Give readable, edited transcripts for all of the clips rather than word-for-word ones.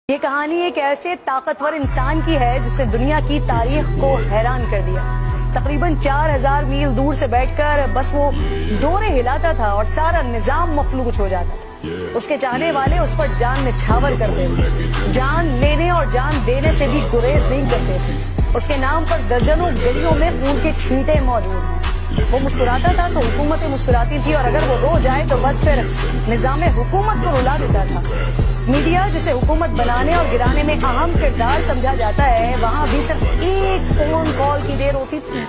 یہ کہانی ایک ایسے طاقتور انسان کی ہے جس نے دنیا کی تاریخ کو حیران کر دیا۔ تقریباً 4000 میل دور سے بیٹھ کر بس وہ ڈورے ہلاتا تھا اور سارا نظام مفلوج ہو جاتا تھا۔ اس کے چاہنے والے اس پر جان نچھاور کرتے تھے، جان لینے اور جان دینے سے بھی گریز نہیں کرتے تھے۔ اس کے نام پر درجنوں گلیوں میں خون کے چھینٹے موجود ہیں۔ وہ مسکراتا تھا تو حکومتیں مسکراتی تھی، اور اگر وہ رو جائے تو بس پھر نظام حکومت کو رلا دیتا تھا۔ میڈیا جسے حکومت بنانے اور گرانے میں اہم کردار سمجھا جاتا ہے، وہاں بھی صرف ایک فون کال کی دیر ہوتی تھی،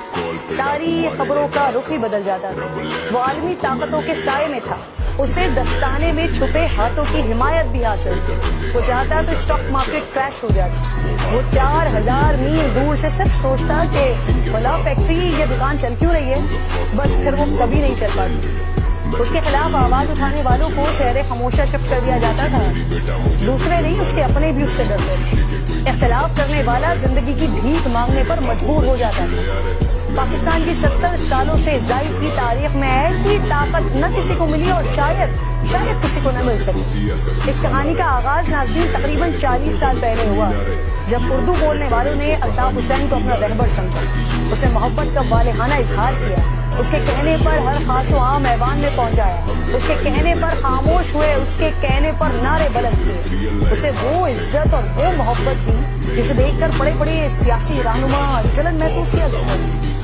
ساری خبروں کا رخ ہی بدل جاتا تھا۔ وہ عالمی طاقتوں کے سائے میں تھا، اسے دستانے میں چھپے ہاتھوں کی حمایت بھی حاصل تھی۔ وہ چاہتا تو اسٹاک مارکیٹ کریش ہو جاتا۔ وہ 4000 میل دور سے صرف سوچتا کہ بھلا فیکٹری یا دکان چل کیوں رہی ہے، بس پھر وہ کبھی نہیں چل پاتی۔ اس کے خلاف آواز اٹھانے والوں کو شہر خاموشہ شفٹ کر دیا جاتا تھا۔ دوسرے نہیں، اس کے اپنے بھی اس سے ڈرتے تھے۔ اختلاف کرنے والا زندگی کی بھیک مانگنے پر مجبور ہو جاتا تھا۔ پاکستان کی 70 سالوں سے زائد کی تاریخ میں ایسی طاقت نہ کسی کو ملی، اور شاید کسی کو نہ مل سکی۔ اس کہانی کا آغاز ناظرین تقریباً 40 سال پہلے ہوا، جب اردو بولنے والوں نے الطاف حسین کو اپنا رہبر سمجھا، اسے محبت کا والہانہ اظہار کیا، اس کے کہنے پر ہر خاص و عام ایوان میں پہنچایا، اس کے کہنے پر خاموش ہوئے، اس کے کہنے پر نعرے بلند کیے، اسے وہ عزت اور وہ محبت دی جسے دیکھ کر بڑے بڑے سیاسی رہنما جلن محسوس کیا کرتے تھے۔